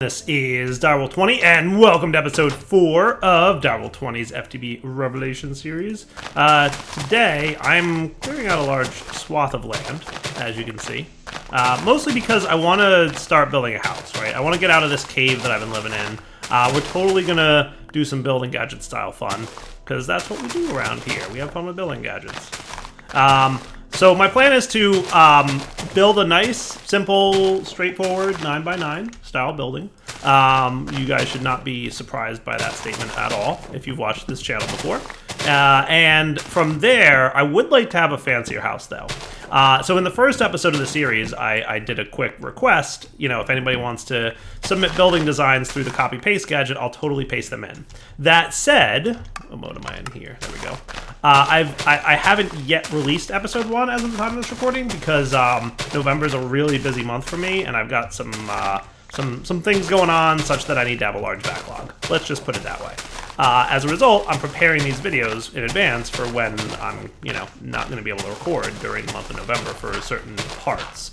This is Direwolf20, and welcome to episode 4 of Direwolf20's FTB Revelations series. Today, I'm clearing out a large swath of land, as you can see. Mostly because I want to start building a house, right? I want to get out of this cave that I've been living in. We're totally going to do some building gadget style fun, because that's what we do around here. We have fun with building gadgets. So my plan is to build a nice, simple, straightforward 9x9 style building. You guys should not be surprised by that statement at all if you've watched this channel before. And from there, I would like to have a fancier house though. So in the first episode of the series, I did a quick request. You know, if anybody wants to submit building designs through the copy-paste gadget, I'll totally paste them in. That said, what mode am I in here? There we go. I haven't yet released episode 1 as of the time of this recording because November is a really busy month for me, and I've got some things going on such that I need to have a large backlog. Let's just put it that way. As a result, I'm preparing these videos in advance for when I'm, not going to be able to record during the month of November for certain parts.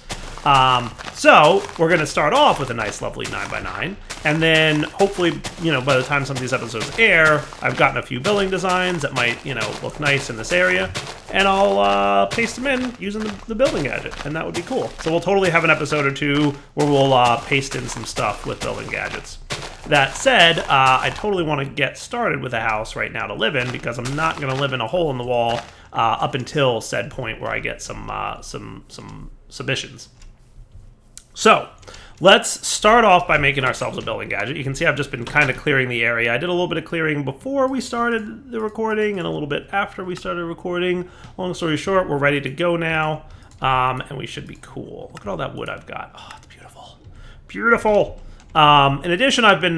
So we're going to start off with a nice, lovely 9x9, and then hopefully, by the time some of these episodes air, I've gotten a few building designs that might, look nice in this area, and I'll paste them in using the building gadget, and that would be cool. So we'll totally have an episode or two where we'll paste in some stuff with building gadgets. That said, I totally want to get started with a house right now to live in because I'm not going to live in a hole in the wall up until said point where I get some submissions. So, let's start off by making ourselves a building gadget. You can see I've just been kind of clearing the area. I did a little bit of clearing before we started the recording and a little bit after we started recording. Long story short, we're ready to go now, and we should be cool. Look at all that wood I've got. Oh, it's beautiful. Beautiful! In addition, I've been,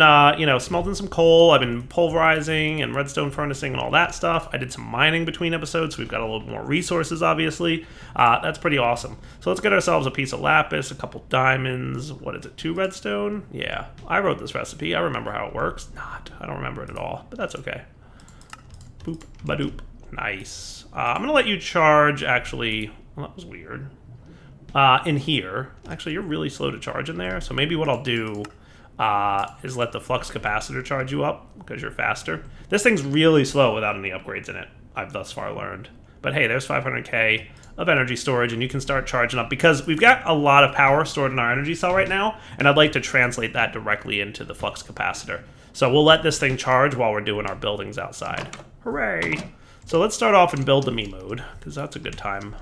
smelting some coal. I've been pulverizing and redstone furnacing and all that stuff. I did some mining between episodes, so we've got a little more resources, obviously. That's pretty awesome. So let's get ourselves a piece of lapis, a couple diamonds. What is it, 2 redstone? Yeah, I wrote this recipe. I remember how it works. I don't remember it at all, but that's okay. Boop, ba-doop. Nice. I'm going to let you charge, actually. Well, that was weird. In here. Actually, you're really slow to charge in there, so maybe what I'll do is let the flux capacitor charge you up because you're faster. This thing's really slow without any upgrades in it, I've thus far learned. But hey, there's 500k of energy storage, and you can start charging up because we've got a lot of power stored in our energy cell right now, and I'd like to translate that directly into the flux capacitor. So we'll let this thing charge while we're doing our buildings outside. Hooray! So let's start off and build the me mode, because that's a good time.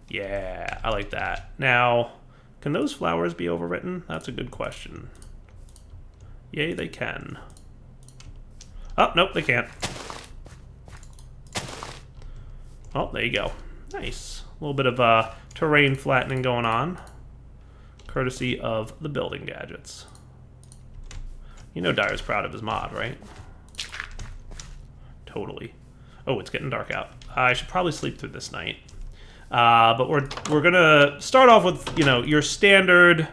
Yeah, I like that. Now, can those flowers be overwritten? That's a good question. Yay, they can. Oh, nope, they can't. Oh, there you go. Nice. A little bit of terrain flattening going on, courtesy of the building gadgets. You know Dyer's proud of his mod, right? Totally. Oh, it's getting dark out. I should probably sleep through this night. But we're gonna start off with your standard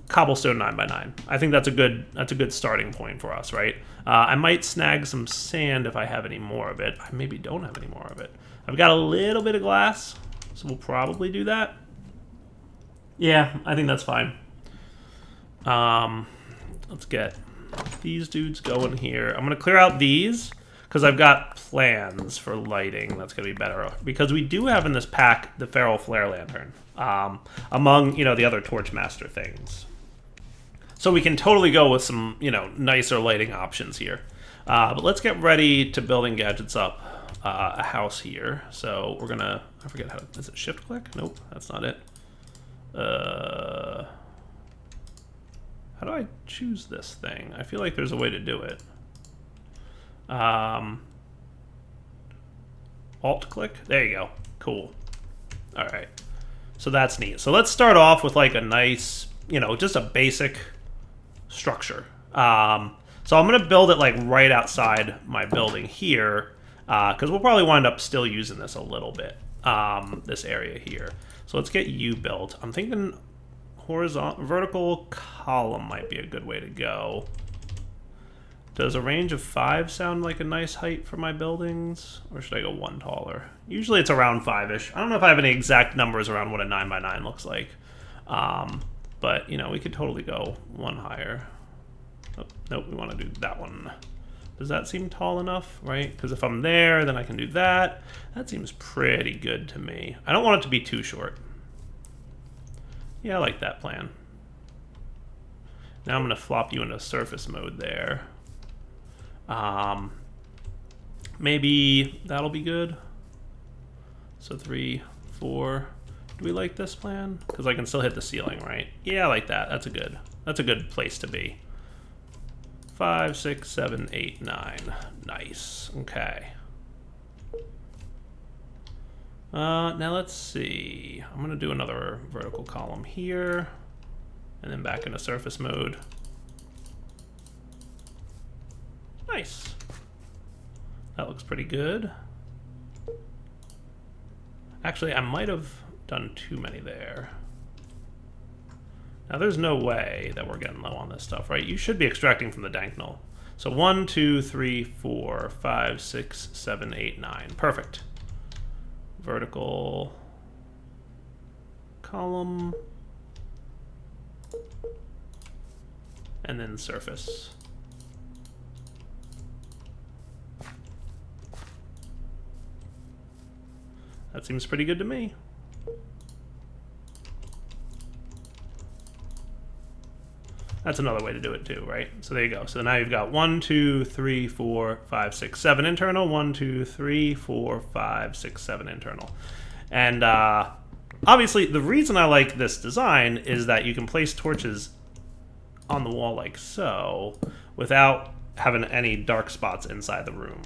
cobblestone 9x9. I think that's a good starting point for us, right? I might snag some sand if I have any more of it. I maybe don't have any more of it. I've got a little bit of glass, so we'll probably do that. Yeah, I think that's fine. Let's get these dudes going here. I'm gonna clear out these because I've got plans for lighting that's going to be better. Because we do have in this pack the Feral Flare Lantern, among, the other Torchmaster things. So we can totally go with some, nicer lighting options here. But let's get ready to building gadgets up a house here. So we're going to, I forget how, is it shift click? Nope, that's not it. How do I choose this thing? I feel like there's a way to do it. Alt click. There you go. Cool. All right. So that's neat. So let's start off with like a nice, just a basic structure. So I'm going to build it like right outside my building here, because we'll probably wind up still using this a little bit, this area here. So let's get you built. I'm thinking vertical column might be a good way to go. Does a range of 5 sound like a nice height for my buildings? Or should I go 1 taller? Usually it's around 5-ish. I don't know if I have any exact numbers around what a 9x9 looks like. But, we could totally go 1 higher. Oh, nope, we want to do that one. Does that seem tall enough, right? Because if I'm there, then I can do that. That seems pretty good to me. I don't want it to be too short. Yeah, I like that plan. Now I'm going to flop you into surface mode there. Maybe that'll be good. So 3, 4. Do we like this plan? Because I can still hit the ceiling, right? Yeah, I like that. That's a good place to be. 5, 6, 7, 8, 9. Nice. Okay. Now let's see. I'm gonna do another vertical column here, and then back into surface mode. Nice. That looks pretty good. Actually, I might have done too many there. Now there's no way that we're getting low on this stuff, right? You should be extracting from the dank null. So 1, 2, 3, 4, 5, 6, 7, 8, 9. Perfect. Vertical column. And then surface. That seems pretty good to me. That's another way to do it too, right? So there you go. So now you've got 1, 2, 3, 4, 5, 6, 7 internal. 1, 2, 3, 4, 5, 6, 7 internal. And obviously, the reason I like this design is that you can place torches on the wall like so without having any dark spots inside the room.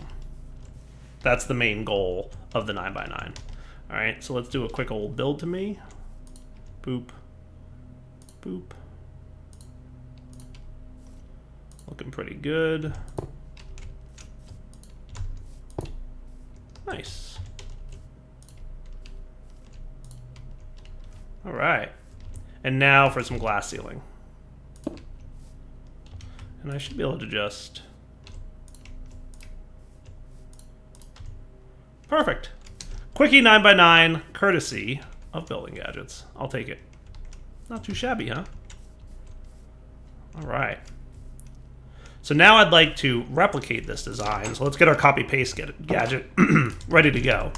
That's the main goal of the 9x9. All right, so let's do a quick old build to me. Boop. Boop. Looking pretty good. Nice. All right. And now for some glass ceiling. And I should be able to just... Perfect. Quickie 9x9, courtesy of Building Gadgets. I'll take it. Not too shabby, huh? All right. So now I'd like to replicate this design. So let's get our copy-paste gadget ready to go.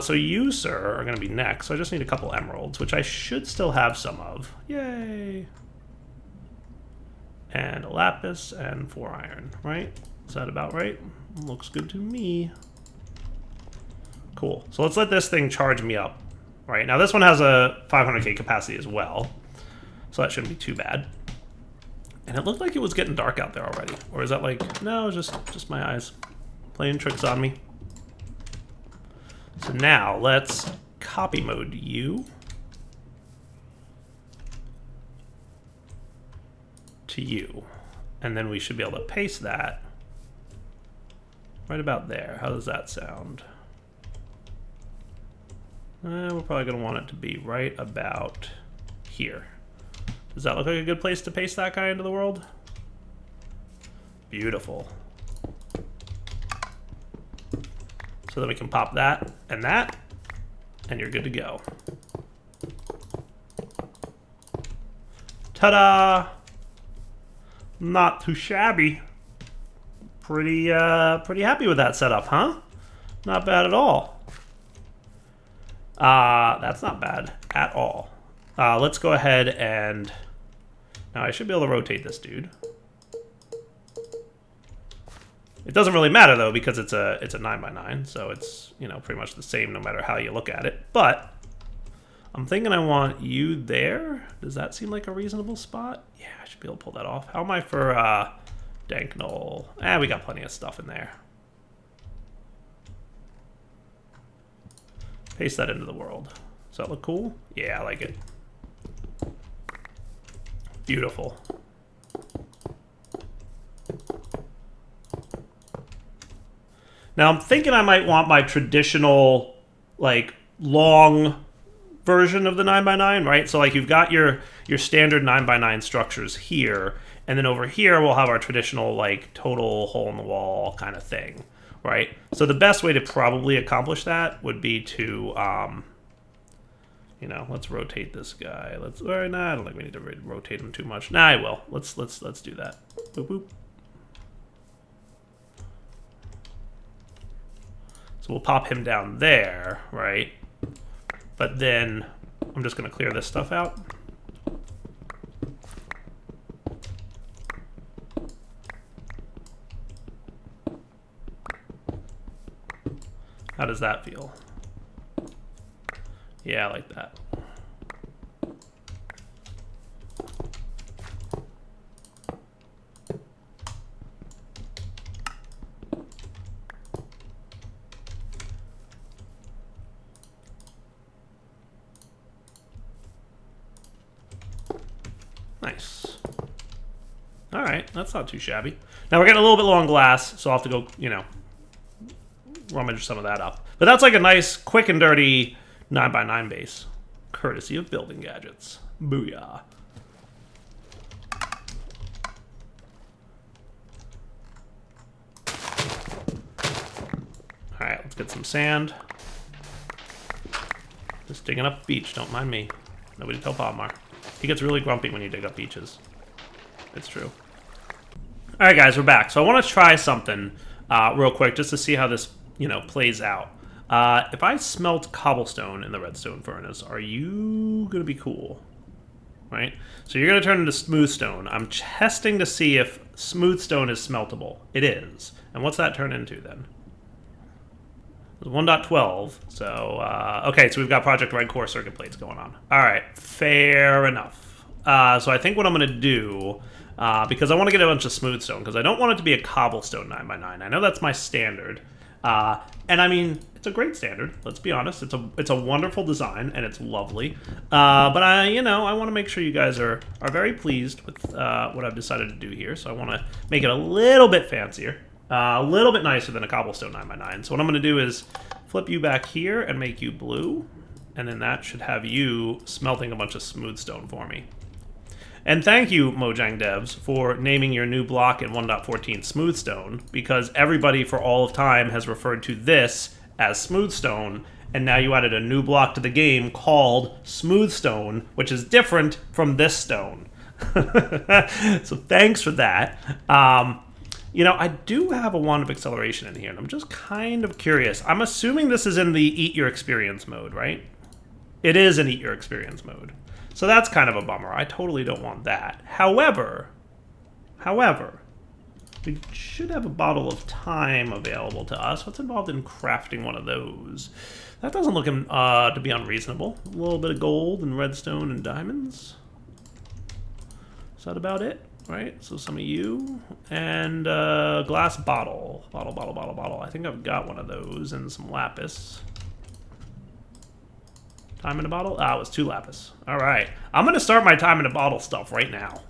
So you, sir, are going to be next. So I just need a couple emeralds, which I should still have some of. Yay! And a lapis and 4 iron, right? Is that about right? Looks good to me. Cool. So let's let this thing charge me up. Right, now this one has a 500k capacity as well. So that shouldn't be too bad. And it looked like it was getting dark out there already. Or is that like, no, it's just my eyes playing tricks on me. So now let's copy mode you to you. And then we should be able to paste that right about there. How does that sound? We're probably going to want it to be right about here. Does that look like a good place to paste that guy into the world? Beautiful. So then we can pop that, and you're good to go. Ta-da! Not too shabby. Pretty happy with that setup, huh? Not bad at all. That's not bad at all. Let's go ahead and... Now I should be able to rotate this dude. It doesn't really matter though because it's a 9x9, so it's, you know, pretty much the same no matter how you look at it. But I'm thinking I want you there. Does that seem like a reasonable spot? Yeah, I should be able to pull that off. How am I for dank null? We got plenty of stuff in there. Paste that into the world. Does that look cool? Yeah, I like it. Beautiful. Now I'm thinking I might want my traditional, like, long version of the 9x9, right? So like you've got your standard 9x9 structures here, and then over here we'll have our traditional, like, total hole in the wall kind of thing, right? So the best way to probably accomplish that would be to You know, let's rotate this guy. Let's. Or nah, I don't think we need to rotate him too much. Nah, I will. Let's do that. Boop boop. So we'll pop him down there, right? But then I'm just gonna clear this stuff out. How does that feel? Yeah, I like that. Nice. All right, that's not too shabby. Now we're getting a little bit low on glass, so I'll have to go, you know, rummage some of that up. But that's like a nice, quick and dirty 9x9 base, courtesy of Building Gadgets. Booyah. All right, let's get some sand. Just digging up beach, don't mind me. Nobody tell Palmar. He gets really grumpy when you dig up beaches. It's true. All right, guys, we're back. So I want to try something real quick just to see how this, you know, plays out. If I smelt cobblestone in the redstone furnace, are you going to be cool? Right? So you're going to turn into smooth stone. I'm testing to see if smooth stone is smeltable. It is. And what's that turn into then? 1.12. So, okay, so we've got Project Red Core circuit plates going on. All right, fair enough. So I think what I'm going to do, because I want to get a bunch of smooth stone, because I don't want it to be a cobblestone 9x9. I know that's my standard. And I mean, it's a great standard. Let's be honest. It's a wonderful design and it's lovely. But I want to make sure you guys are very pleased with what I've decided to do here. So I want to make it a little bit fancier, a little bit nicer than a cobblestone 9x9. So what I'm going to do is flip you back here and make you blue, and then that should have you smelting a bunch of smooth stone for me. And thank you, Mojang Devs, for naming your new block in 1.14 Smoothstone, because everybody for all of time has referred to this as Smoothstone, and now you added a new block to the game called Smoothstone, which is different from this stone. So thanks for that. You know, I do have a Wand of Acceleration in here, and I'm just kind of curious. I'm assuming this is in the Eat Your Experience mode, right? It is in Eat Your Experience mode. So that's kind of a bummer. I totally don't want that. However, we should have a bottle of time available to us. What's involved in crafting one of those? That doesn't look to be unreasonable. A little bit of gold and redstone and diamonds. Is that about it? Right? So some of you. And glass bottle. Bottle. I think I've got one of those and some lapis. Time in a bottle? Ah, it was 2 lapis. All right. I'm going to start my time in a bottle stuff right now.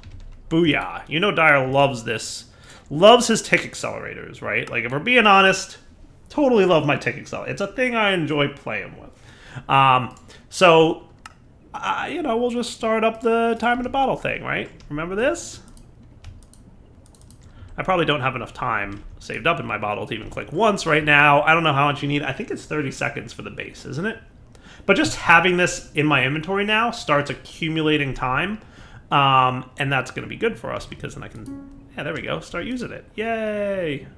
Booyah. You know Dyer loves this. Loves his tick accelerators, right? Like, if we're being honest, totally love my tick accelerator. It's a thing I enjoy playing with. So, we'll just start up the time in a bottle thing, right? Remember this? I probably don't have enough time saved up in my bottle to even click once right now. I don't know how much you need. I think it's 30 seconds for the base, isn't it? But just having this in my inventory now starts accumulating time, and that's going to be good for us because then I can, yeah, there we go, start using it. Yay!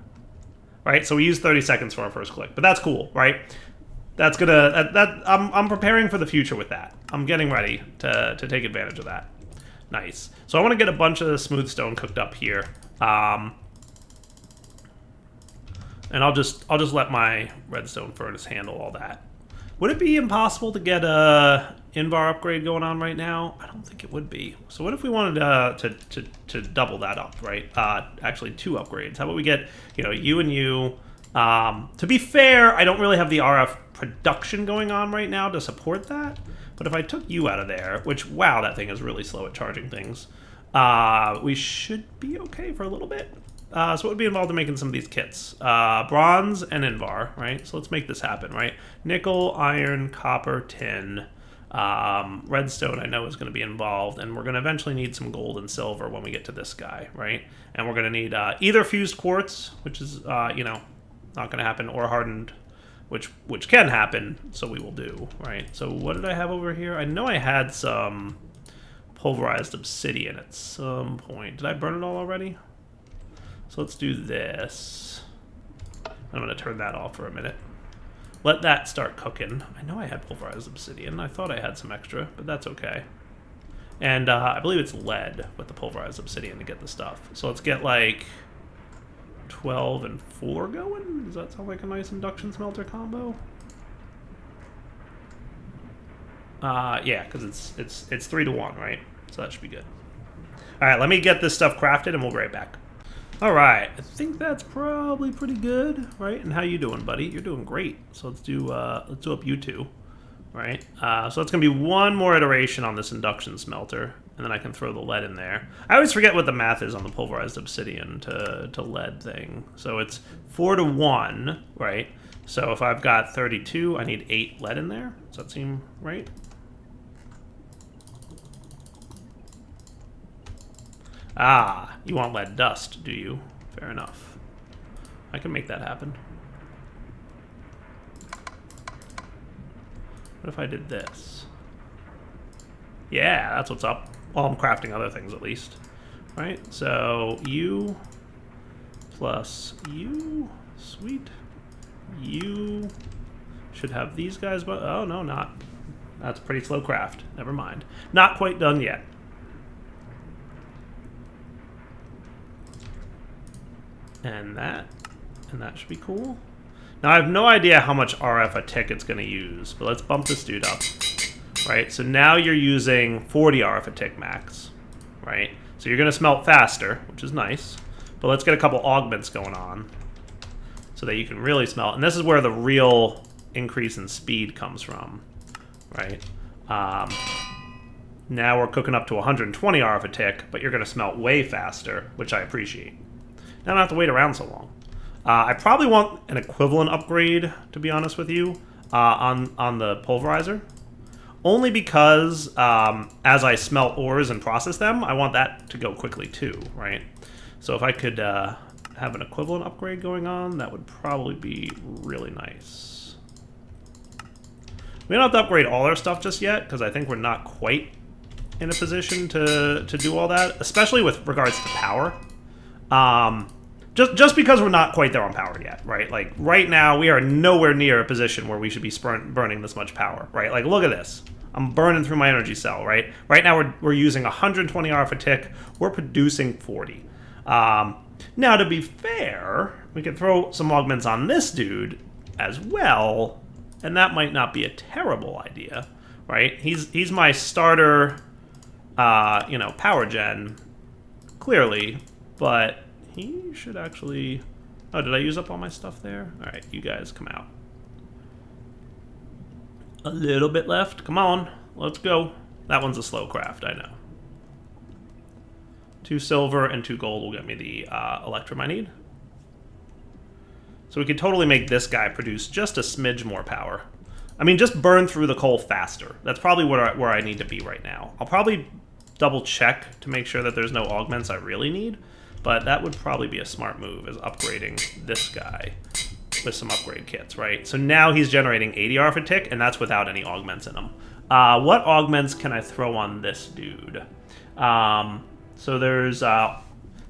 Right, so we use 30 seconds for our first click, but that's cool, right? That's gonna, I'm preparing for the future with that. I'm getting ready to take advantage of that. Nice. So I want to get a bunch of smooth stone cooked up here, and I'll just let my redstone furnace handle all that. Would it be impossible to get a Invar upgrade going on right now? I don't think it would be. So what if we wanted to double that up, right? Actually, 2 upgrades. How about we get, you and you. To be fair, I don't really have the RF production going on right now to support that. But if I took you out of there, which, wow, that thing is really slow at charging things, we should be okay for a little bit. So what would be involved in making some of these kits? Bronze and Invar, right? So let's make this happen, right? Nickel, iron, copper, tin. Redstone I know is going to be involved, and we're going to eventually need some gold and silver when we get to this guy, right? And we're going to need either fused quartz, which is, not going to happen, or hardened which can happen, so we will do, right? So what did I have over here? I know I had some pulverized obsidian at some point. Did I burn it all already? So let's do this. I'm going to turn that off for a minute. Let that start cooking. I know I had pulverized obsidian. I thought I had some extra, but that's okay. And I believe it's lead with the pulverized obsidian to get the stuff. So let's get like 12 and 4 going. Does that sound like a nice induction smelter combo? Yeah, because it's 3 to 1, right? So that should be good. All right, let me get this stuff crafted, and we'll be right back. All right, I think that's probably pretty good, right? And how you doing, buddy? You're doing great. So let's do up you two, right? So it's gonna be one more iteration on this induction smelter, and then I can throw the lead in there. I always forget what the math is on the pulverized obsidian to lead thing. So it's 4 to 1, right? So if I've got 32, I need 8 lead in there. Does that seem right? Ah, you want lead dust, do you? Fair enough. I can make that happen. What if I did this? Yeah, that's what's up. Well, I'm crafting other things at least. Right, so you plus you, sweet. You should have these guys, but oh no, not. That's a pretty slow craft. Never mind. Not quite done yet. And that should be cool. Now, I have no idea how much RF a tick it's going to use, but let's bump this dude up, right? So now you're using 40 RF a tick max, right? So you're going to smelt faster, which is nice, but let's get a couple augments going on so that you can really smelt. And this is where the real increase in speed comes from, right? Now we're cooking up to 120 RF a tick, but you're going to smelt way faster, which I appreciate. Now I don't have to wait around so long. I probably want an equivalent upgrade, to be honest with you, on the pulverizer. Only because as I smelt ores and process them, I want that to go quickly too, right? So if I could have an equivalent upgrade going on, that would probably be really nice. We don't have to upgrade all our stuff just yet, because I think we're not quite in a position to do all that, especially with regards to power. Just because we're not quite there on power yet, right? Like, right now, we are nowhere near a position where we should be burning this much power, right? Like, look at this. I'm burning through my energy cell, right? Right now, we're using 120 RF a tick. We're producing 40. Now, to be fair, we could throw some augments on this dude as well, and that might not be a terrible idea, right? He's my starter, power gen, clearly, but he should actually... Oh, did I use up all my stuff there? All right, you guys come out. A little bit left. Come on, let's go. That one's a slow craft, I know. 2 silver and 2 gold will get me the electrum I need. So we could totally make this guy produce just a smidge more power. I mean, just burn through the coal faster. That's probably where I need to be right now. I'll probably double check to make sure that there's no augments I really need. But that would probably be a smart move, is upgrading this guy with some upgrade kits, right? So now he's generating 80 RF a tick, and that's without any augments in him. What augments can I throw on this dude? So there's...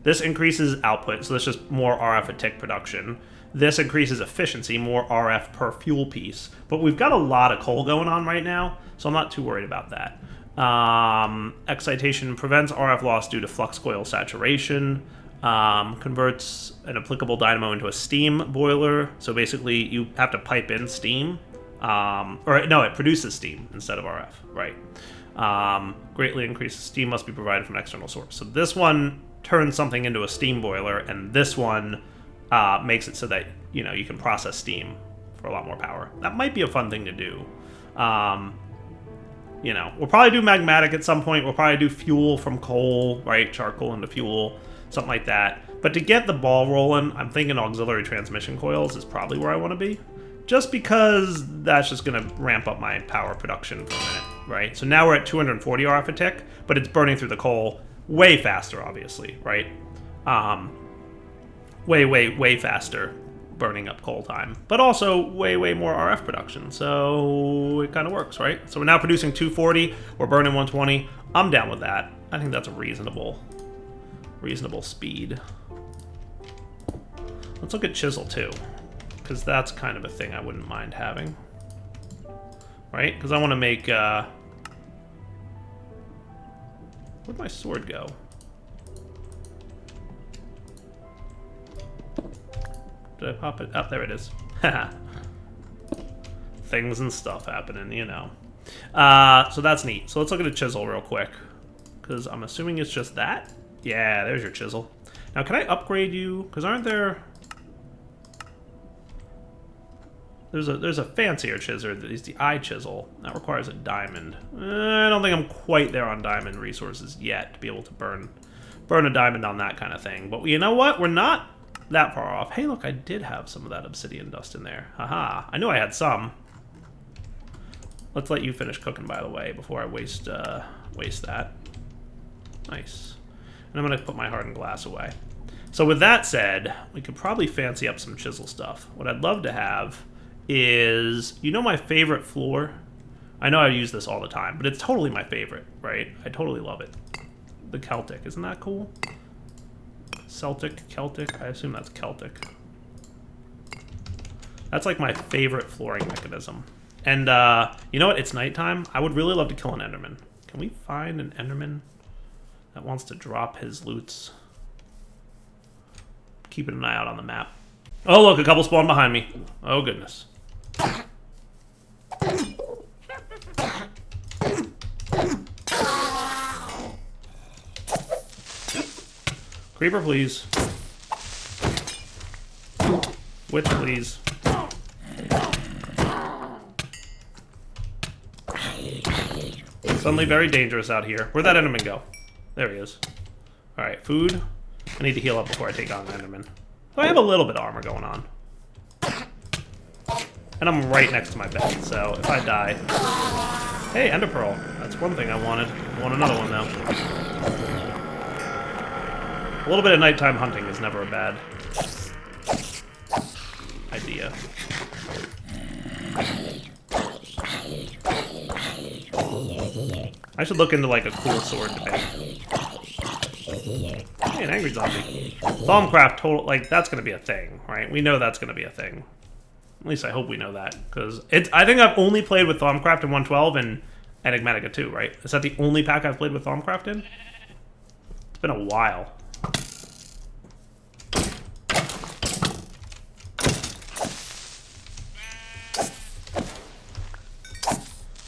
this increases output, so that's just more RF a tick production. This increases efficiency, more RF per fuel piece. But we've got a lot of coal going on right now, so I'm not too worried about that. Excitation prevents RF loss due to flux coil saturation. Converts an applicable dynamo into a steam boiler. So basically, you have to pipe in steam. Or no, it produces steam instead of RF, right? Greatly increases steam must be provided from an external source. So this one turns something into a steam boiler, and this one makes it so that you can process steam for a lot more power. That might be a fun thing to do. We'll probably do magmatic at some point. We'll probably do fuel from coal, right? Charcoal into fuel, something like that. But to get the ball rolling, I'm thinking auxiliary transmission coils is probably where I want to be. Just because that's just going to ramp up my power production for a minute, right? So now we're at 240 RF a tick, but it's burning through the coal way faster, obviously, right? Way faster burning up coal time, but also way, way more RF production. So it kind of works, right? So we're now producing 240. We're burning 120. I'm down with that. I think that's a reasonable speed. Let's look at chisel too, because that's kind of a thing I wouldn't mind having, right? Because I want to make. Where'd my sword go? Did I pop it? Oh, there it is. Things and stuff happening, you know. So that's neat. So let's look at a chisel real quick, because I'm assuming it's just that. Yeah, there's your chisel. Now, can I upgrade you? Because aren't there... There's a fancier chisel that is the eye chisel. That requires a diamond. I don't think I'm quite there on diamond resources yet to be able to burn a diamond on that kind of thing. But you know what? We're not that far off. Hey, look, I did have some of that obsidian dust in there. Haha. I knew I had some. Let's let you finish cooking, by the way, before I waste that. Nice. And I'm going to put my hardened glass away. So with that said, we could probably fancy up some chisel stuff. What I'd love to have is, you know, my favorite floor? I know I use this all the time, but it's totally my favorite, right? I totally love it. The Celtic. Isn't that cool? Celtic, Celtic. I assume that's Celtic. That's like my favorite flooring mechanism. And you know what? It's nighttime. I would really love to kill an Enderman. Can we find an Enderman that wants to drop his loots? Keeping an eye out on the map. Oh, look, a couple spawned behind me. Oh, goodness. Creeper, please. Witch, please. Suddenly very dangerous out here. Where'd that Enderman go? There he is. Alright, food. I need to heal up before I take on an Enderman. So I have a little bit of armor going on. And I'm right next to my bed, so if I die... Hey, Ender Pearl. That's one thing I wanted. I want another one now. A little bit of nighttime hunting is never a bad idea. I should look into like a cool sword to make. Hey, an angry zombie. Thaumcraft, total, like, that's gonna be a thing, right? We know that's gonna be a thing. At least I hope we know that, because it's. I think I've only played with Thaumcraft in 112 and Enigmatica 2, right? Is that the only pack I've played with Thaumcraft in? It's been a while.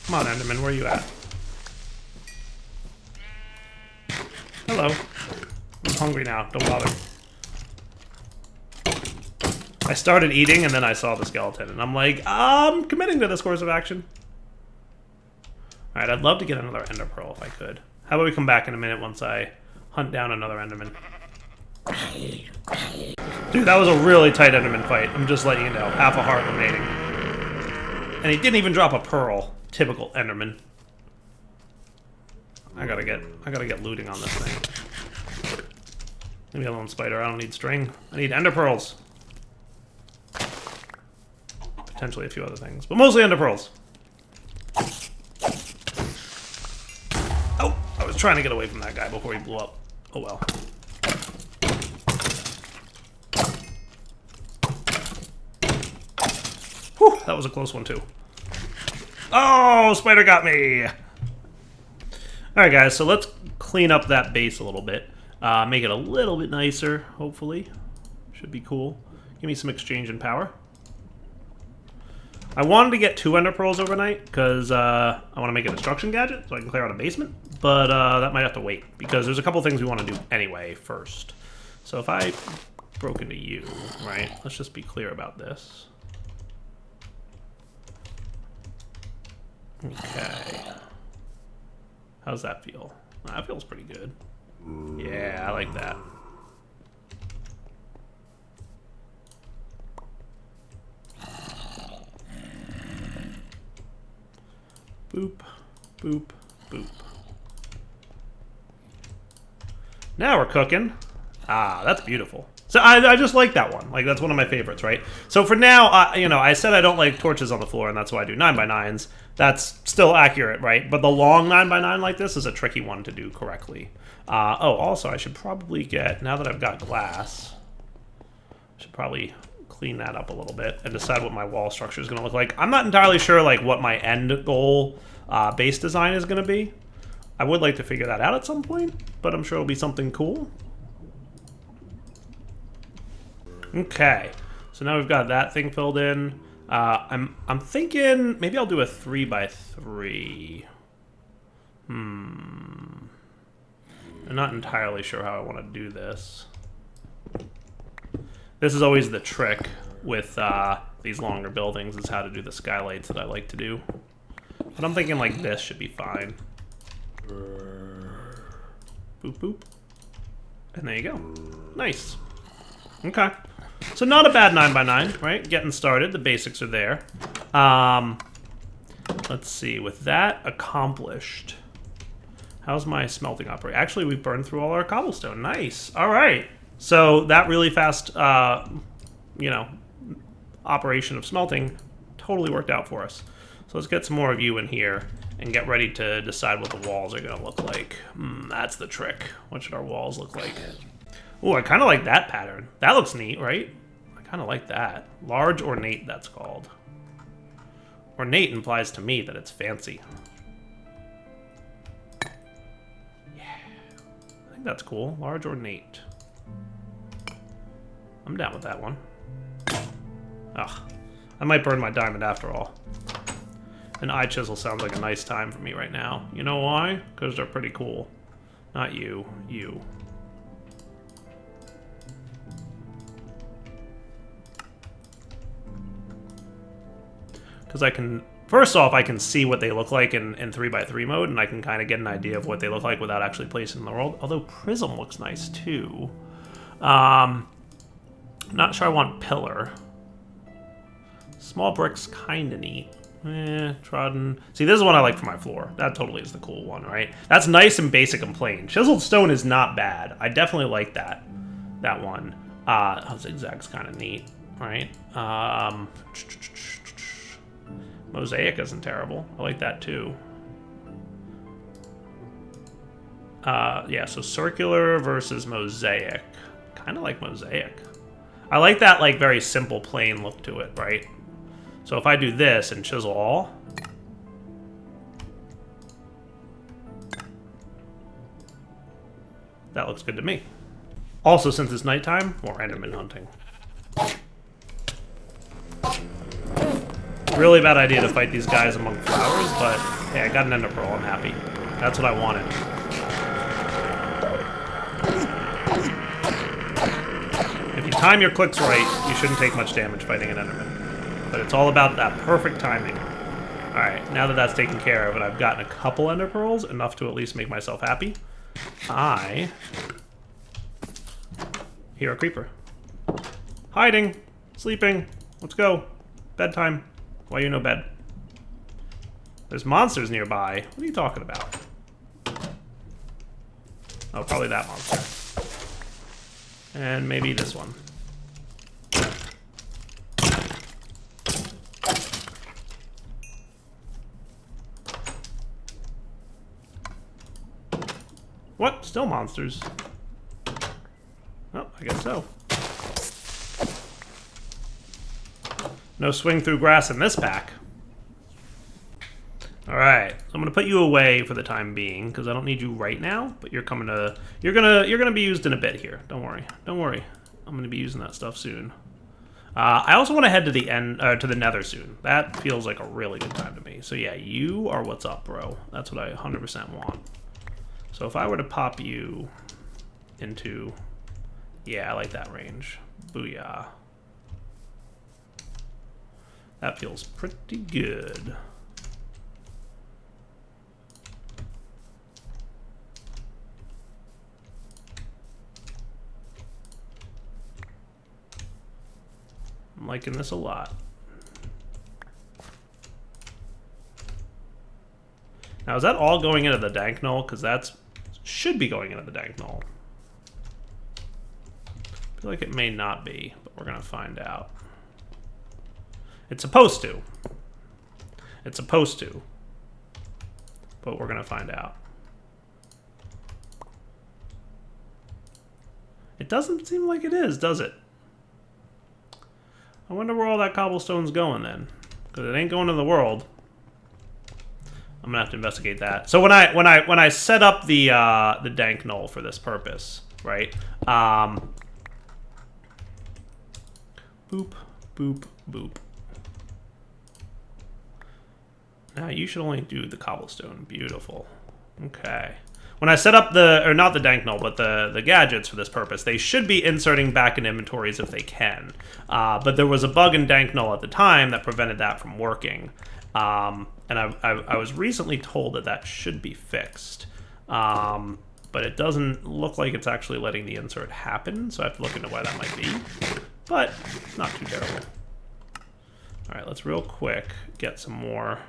Come on, Enderman, where are you at? Hello. I'm hungry now, don't bother. I started eating and then I saw the skeleton and I'm like, I'm committing to this course of action. Alright, I'd love to get another Ender Pearl if I could. How about we come back in a minute once I hunt down another Enderman. Dude, that was a really tight Enderman fight. I'm just letting you know. Half a heart remaining. And he didn't even drop a pearl. Typical Enderman. I gotta get looting on this thing. Leave me alone, spider. I don't need string. I need Ender Pearls. Potentially a few other things, but mostly Ender Pearls. Oh, I was trying to get away from that guy before he blew up. Oh well. Whew, that was a close one too. Oh, spider got me! Alright guys, so let's clean up that base a little bit. Make it a little bit nicer, hopefully. Should be cool. Give me some exchange in power. I wanted to get 2 Ender Pearls overnight, because I want to make a destruction gadget, so I can clear out a basement. But that might have to wait, because there's a couple things we want to do anyway first. So if I broke into you, right, let's just be clear about this. Okay. How's that feel? That feels pretty good. Yeah, I like that. Boop, boop, boop. Now we're cooking. Ah, that's beautiful. So I just like that one. Like, that's one of my favorites, right? So for now, you know, I said I don't like torches on the floor, and that's why I do 9x9s. That's still accurate, right? But the long 9x9 like this is a tricky one to do correctly. Oh, also, I should probably get, now that I've got glass, I should probably clean that up a little bit and decide what my wall structure is going to look like. I'm not entirely sure, like, what my end goal base design is going to be. I would like to figure that out at some point, but I'm sure it'll be something cool. Okay, so now we've got that thing filled in. I'm thinking maybe I'll do a 3x3. I'm not entirely sure how I want to do this. This is always the trick with these longer buildings, is how to do the skylights that I like to do. But I'm thinking like this should be fine. Boop, boop. And there you go. Nice. Okay. So not a bad 9x9, right? Getting started. The basics are there. Let's see. With that accomplished, how's my smelting operate? Actually, we burned through all our cobblestone. Nice. All right. So that really fast, you know, operation of smelting totally worked out for us. So let's get some more of you in here and get ready to decide what the walls are going to look like. That's the trick. What should our walls look like? Oh, I kind of like that pattern. That looks neat, right? I kind of like that. Large ornate, that's called. Ornate implies to me that it's fancy. Yeah. I think that's cool. Large ornate. I'm down with that one. Ugh. I might burn my diamond after all. An eye chisel sounds like a nice time for me right now. You know why? Because they're pretty cool. Not you. You. Because I can, first off, I can see what they look like in 3x3 mode, and I can kind of get an idea of what they look like without actually placing them in the world. Although prism looks nice too. Not sure I want pillar. Small bricks, kind of neat. Trodden. See, this is one I like for my floor. That totally is the cool one, right? That's nice and basic and plain. Chiseled stone is not bad. I definitely like that one. Zigzag's kind of neat, right? Mosaic isn't terrible. I like that too. Yeah, so circular versus mosaic. Kind of like mosaic. I like that, like, very simple, plain look to it, right? So if I do this and chisel all, that looks good to me. Also, since it's nighttime, more Enderman hunting. Really bad idea to fight these guys among flowers, but hey, I got an ender pearl, I'm happy. That's what I wanted. If you time your clicks right, you shouldn't take much damage fighting an enderman. But it's all about that perfect timing. Alright, now that that's taken care of and I've gotten a couple ender pearls, enough to at least make myself happy, I hear a creeper. Hiding! Sleeping! Let's go! Bedtime. Why you no bed? There's monsters nearby. What are you talking about? Oh, probably that monster. And maybe this one. What? Still monsters? Oh, I guess so. No swing through grass in this pack. All right, so I'm gonna put you away for the time being because I don't need you right now. But you're gonna be used in a bit here. Don't worry, don't worry. I'm gonna be using that stuff soon. I also want to head to the end, to the Nether soon. That feels like a really good time to me. So yeah, you are what's up, bro. That's what I 100% want. So if I were to pop you into, yeah, I like that range. Booyah. That feels pretty good. I'm liking this a lot. Now, is that all going into the dank knoll? Because that's should be going into the dank knoll. feel like it may not be, but we're going to find out. It's supposed to. It's supposed to. But we're going to find out. It doesn't seem like it is, does it? I wonder where all that cobblestone's going then. Because it ain't going to the world. I'm gonna have to investigate that. So when I set up the dank null for this purpose, right? Boop, boop, boop. Now you should only do the cobblestone. Beautiful. Okay. When I set up not the dank null, but the gadgets for this purpose, they should be inserting back in inventories if they can. But there was a bug in dank null at the time that prevented that from working. And I was recently told that that should be fixed. But it doesn't look like it's actually letting the insert happen, so I have to look into why that might be. But not too terrible. All right, let's real quick get some more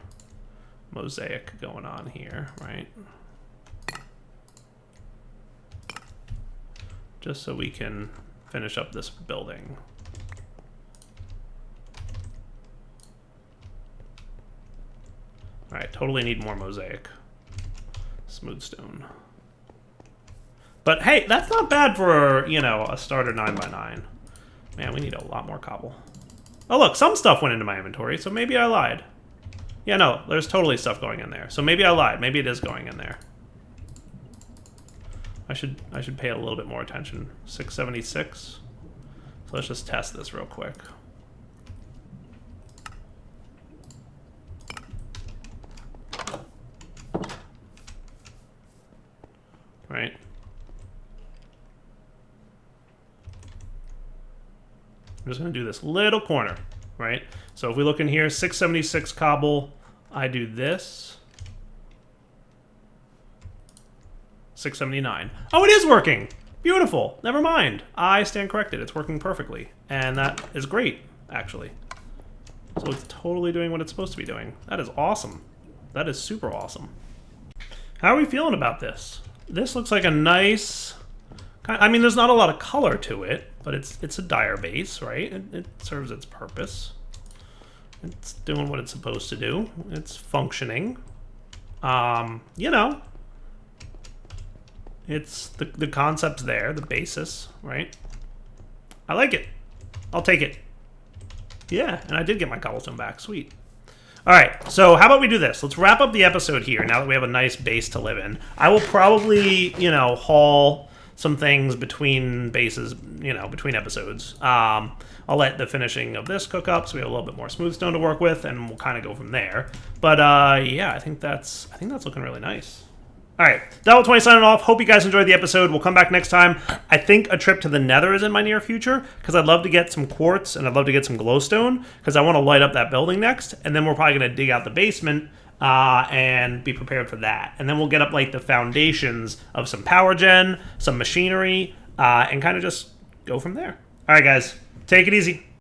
mosaic going on here, right? Just so we can finish up this building. All right, totally need more mosaic. Smooth stone. But hey, that's not bad for, you know, a starter 9x9. Man, we need a lot more cobble. Oh look, some stuff went into my inventory, so maybe I lied. Yeah, no, there's totally stuff going in there. So maybe I lied. Maybe it is going in there. I should pay a little bit more attention. 676. So let's just test this real quick. Right. I'm just going to do this little corner, right? So if we look in here, 676 cobble, I do this. 679. Oh, it is working! Beautiful. Never mind. I stand corrected. It's working perfectly. And that is great, actually. So it's totally doing what it's supposed to be doing. That is awesome. That is super awesome. How are we feeling about this? This looks like a nice... I mean, there's not a lot of color to it, but it's a dire base, right? It serves its purpose. It's doing what it's supposed to do. It's functioning. You know, it's the concept's there, the basis, right? I like it. I'll take it. Yeah, and I did get my cobblestone back. Sweet. All right, so how about we do this? Let's wrap up the episode here now that we have a nice base to live in. I will probably, you know, haul some things between bases, you know, between episodes. I'll let the finishing of this cook up so we have a little bit more smooth stone to work with, and we'll kind of go from there. But yeah, I think that's looking really nice. All right, Devil20 signing off. Hope you guys enjoyed the episode. We'll come back next time. I think a trip to the Nether is in my near future because I'd love to get some quartz and I'd love to get some glowstone because I want to light up that building next. And then we're probably going to dig out the basement and be prepared for that. And then we'll get up like the foundations of some power gen, some machinery, and kind of just go from there. All right, guys, take it easy.